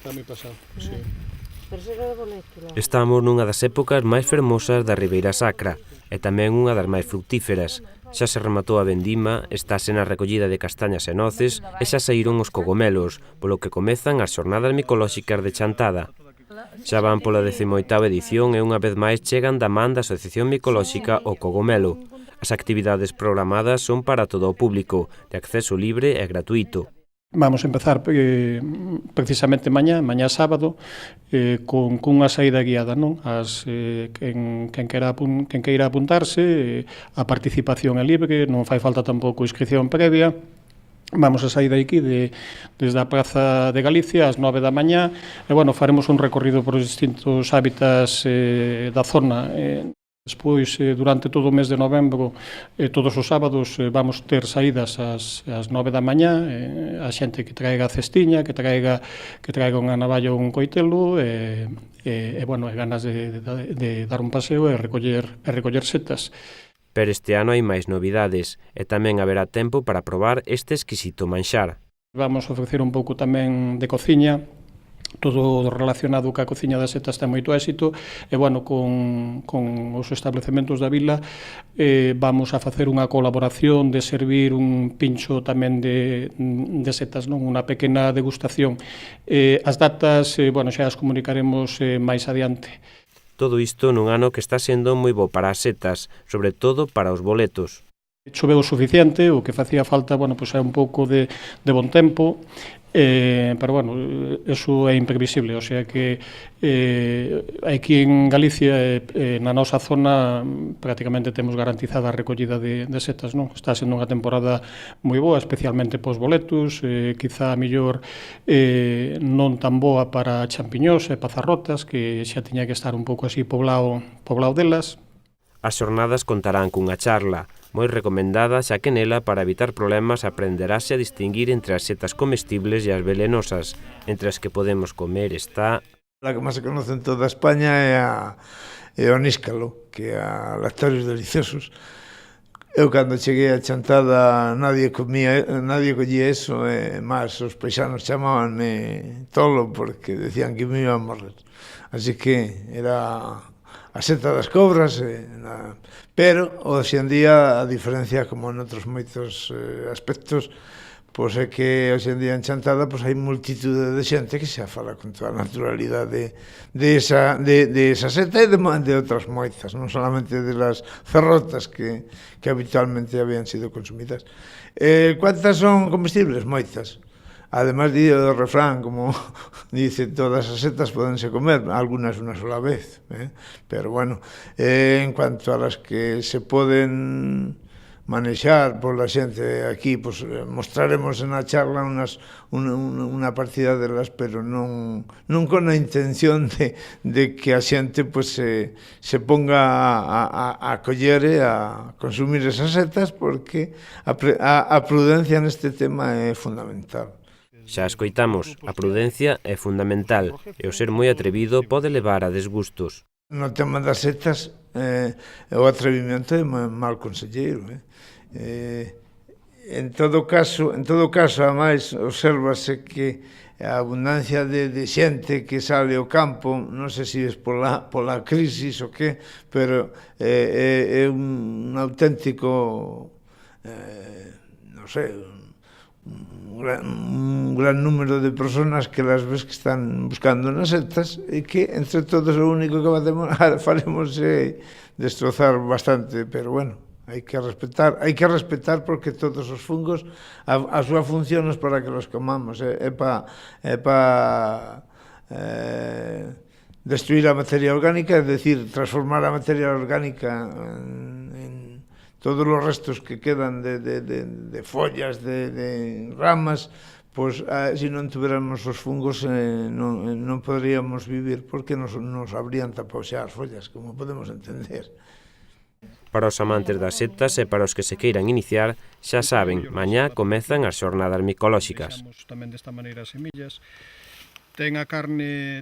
está moi pasado, sí. Estamos nunha das épocas máis fermosas da Ribeira Sacra e tamén unha das máis fructíferas. Xa se rematou a vendima, estáse na recollida de castañas e noces e xa saíron os cogomelos, polo que comezan as xornadas micolóxicas de Chantada. Xa van pola 18ª edición e unha vez máis chegan da man da Asociación Micolóxica O Cogomelo. As actividades programadas son para todo o público, de acceso libre e gratuito. Vamos a empezar precisamente mañá sábado, cunha saída guiada, non? Quen queira apuntarse, a participación é libre, non fai falta tampouco inscripción previa. Vamos a sair aquí desde a Praza de Galicia ás 9 da mañá e, bueno, faremos un recorrido por os distintos hábitats da zona. Despois, durante todo o mes de novembro, todos os sábados, vamos ter saídas ás 9 da mañá, a xente que traiga a cestiña, que traiga unha navalla ou un coitelo, bueno, ganas de dar un paseo e recoller setas. Pero este ano hai máis novidades e tamén haberá tempo para probar este exquisito manxar. Vamos a ofrecer un pouco tamén de cociña, todo relacionado ca cociña das setas ten moito éxito e, bueno, con os establecementos da vila vamos a facer unha colaboración de servir un pincho tamén de setas, non? Unha pequena degustación. As datas, bueno, xa as comunicaremos máis adiante. Todo isto nun ano que está sendo moi bo para as setas, sobre todo para os boletos. Choveu o suficiente, o que facía falta, bueno, pois é un pouco de bon tempo, pero, bueno, eso é imprevisible, o sea que aquí en Galicia, na nosa zona, prácticamente temos garantizada a recollida de setas, non? Está sendo unha temporada moi boa, especialmente pos boletos, quizá a mellor non tan boa para champiñós e pazarrotas, que xa tiña que estar un pouco así poblado delas. As xornadas contarán cunha charla moi recomendada, xa que nela, para evitar problemas, aprenderase a distinguir entre as setas comestibles e as velenosas. Entre as que podemos comer está... A que máis se conoce en toda España é o níscalo, que é a Lactarios Deliciosos. Eu, cando cheguei a Chantada, nadie collía eso, e máis os peixanos chamabanme tolo porque decían que me iba a morrer. Así que era a seta das cobras, pero hoxe en día a diferencia, como en outros moitos aspectos, pois é que hoxe en día en Chantada pois hai multitude de xente que xa fala con toda a naturalidade de esa seta e de outras moitas, non solamente de las cerrotas que habitualmente habían sido consumidas. Cuántas son comestibles? Moitas. Además, do refrán, como dice, todas as setas podense comer, algunas unha sola vez, pero, bueno, en cuanto a las que se poden manexar pola xente aquí, pues, mostraremos na charla unha partida delas, pero non con a intención de que a xente pues, se ponga a coller e a consumir esas setas, porque a prudencia neste tema é fundamental. Xa escoitamos, a prudencia é fundamental e o ser moi atrevido pode levar a desgustos. No tema das setas, o atrevimento é mal conselleiro. En todo caso, a máis, obsérvase que a abundancia de xente que sale ao campo, non sei se é pola crisis ou que, pero é un auténtico, non sei, un gran número de personas que las ves que están buscando nas setas e que entre todos o único que faremos é destrozar bastante, pero bueno, hai que respetar porque todos os fungos a súa función é para que los comamos, é para destruir a materia orgánica, é dicir, transformar a materia orgánica en todos os restos que quedan de follas, de ramas, pois, se non tuviéramos os fungos non poderíamos vivir, porque nos habrían tapado xa as follas, como podemos entender. Para os amantes das setas e para os que se queiran iniciar, xa saben, mañá comezan as xornadas micolóxicas. Tamén desta maneira as semillas. Ten a carne...